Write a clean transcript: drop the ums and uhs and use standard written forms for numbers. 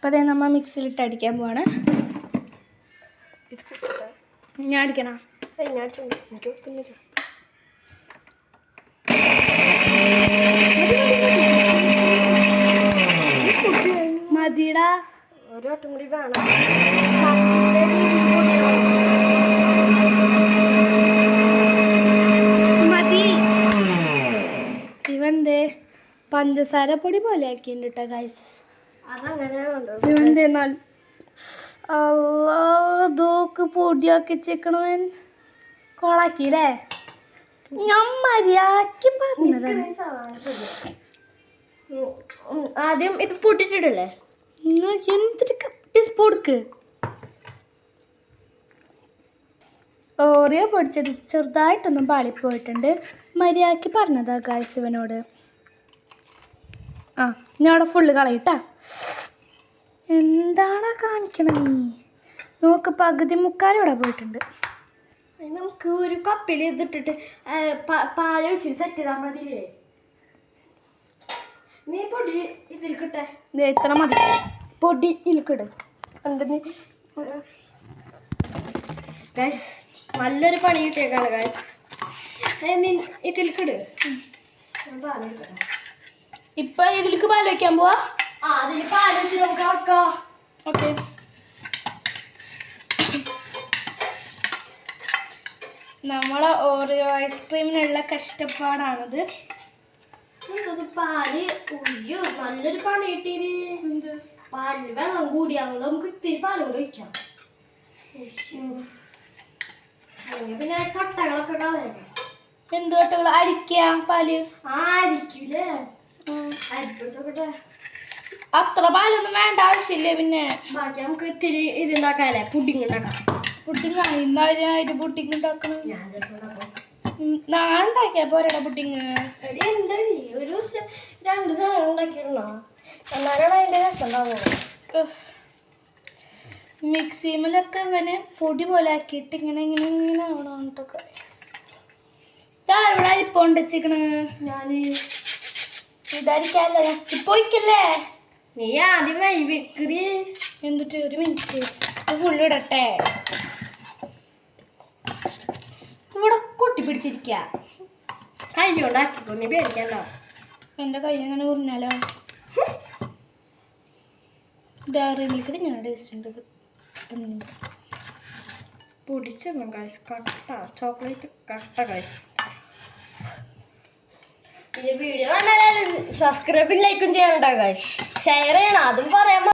അപ്പോൾ അതേ നമ്മൾ മിക്സിയിലിട്ട് അടിക്കാൻ പോവാണ്. ഞാൻ അടിക്കണോ? മതിടാ, ഒരു വട്ടം കൂടി വേണം. മതി. ഇവന്തേ പഞ്ചസാര പൊടി പോലെ ആക്കിയിട്ടുണ്ട് കേട്ടോ ഗൈസ്. ഇവന്തേ ദോക്ക് പൊടിയാക്കി ചെക്കണവൻ കൊളാക്കില്ലേ? ഞാൻ മര്യാദക്ക് പറഞ്ഞതാണ്. ആദ്യം ഇത് പൊട്ടിട്ടിടല്ലേ? എന്തൊരു കപ്പീസ് പൊടുക്ക്. ഓറിയോ പൊടിച്ചത് ചെറുതായിട്ടൊന്നും പാളിപ്പോയിട്ടുണ്ട്. മര്യാദക്ക് പറഞ്ഞതാ ഗൈസ് ഇവനോട്. ആ ഞാൻ അവിടെ ഫുള്ള് കളയിട്ടാ. എന്താണ് കാണിക്കണത് നീ? നോക്ക്, പകുതി മുക്കാലും ഇവിടെ പോയിട്ടുണ്ട്. നമുക്ക് ഒരു കപ്പിൽ ഇതിട്ടിട്ട് പാല് വെച്ചിട്ട് സെറ്റ് ചെയ്താൽ മതിയില്ലേ? നീ പൊടി ഇതിൽ കിട്ടെ. ഇത്ര മതി. പൊടി ഇൽക്കിട്. ഗൈസ് നല്ലൊരു പണി കിട്ടിയേക്കാണ് ഗൈസ്. ഇതിൽക്കിട്. ഇപ്പൊ ഇതിലേക്ക് പാൽ വയ്ക്കാൻ പോവാ. അതിൽ പാൽ വെച്ച് നമുക്ക് ഇളക്കാം. ഓക്കെ. നമ്മളെ ഓറിയോ ഐസ്ക്രീമിനുള്ള കഷ്ടപ്പാടാണത്. പാല് ഉയ്യോ നല്ലൊരു പണി കിട്ടിയത്. പാലിൽ വെള്ളം കൂടിയാകുമ്പോൾ നമുക്ക് ഇത്തിരി പാലും കൂടെ ഒഴിക്കാം. പിന്നെ കട്ടകളൊക്കെ കളയാം. എന്ത് കട്ടകൾ? അരിക്കാം പാല്. ആയിരിക്കൂലേ? അരിപ്പെടുത്തോട്ടെ. അത്ര പാലൊന്നും വേണ്ട ആവശ്യമില്ലേ. പിന്നെ ബാക്കി നമുക്ക് ഇത്തിരി ഇതുണ്ടാക്കാല്ലേ, പുഡിങ് ഉണ്ടാക്കാം. പുഡിങ് ഇന്നായിട്ട് പുഡിങ് ഉണ്ടാക്കണം. ഞാൻ ചിലപ്പോൾ നാളെ ഉണ്ടാക്കിയാ പോരാ പുഡിങ്. എന്താണ് ഒരു ദിവസം 2 സാധനം ഉണ്ടാക്കിയിടണോ? എന്നാലാണ് അതിൻ്റെ രസം ഉണ്ടാവുന്നത്. മിക്സിയിലൊക്കെ ഇവനെ പൊടി പോലെ ആക്കിയിട്ട് ഇങ്ങനെ ഇങ്ങനെ ഇങ്ങനെ ആവണം കേട്ടോ. ഇവിടെ ഇപ്പൊ ഉണ്ടച്ചിക്കണ്. ഞാൻ ഇതായിരിക്കല്ലേ പോയിക്കല്ലേ. നീ ആദ്യം വെക്കറി. എന്നിട്ട് ഒരു മിനിറ്റ് ഫുള്ളിടട്ടെ. ഇവിടെ കൊട്ടി പിടിച്ചിരിക്ക. കൈ കൊണ്ടാക്കിക്കോ, നീ പേടിക്കണ്ടോ. എൻ്റെ കൈ അങ്ങനെ മുറിഞ്ഞാലോ? ഡയറി മിൽക്ക് ഇങ്ങനെ ടേസ്റ്റ് ഉണ്ട്. പൊടിച്ചെണ്ണം ഗൈസ്, കട്ട ചോക്ലേറ്റ് കട്ട ഗൈസ്. ഈ വീഡിയോ കണ്ടാലും സബ്സ്ക്രൈബും ലൈക്കും ചെയ്യാനുണ്ടോ ഗൈസ്? ഷെയർ ചെയ്യണം, അതും പറയാൻ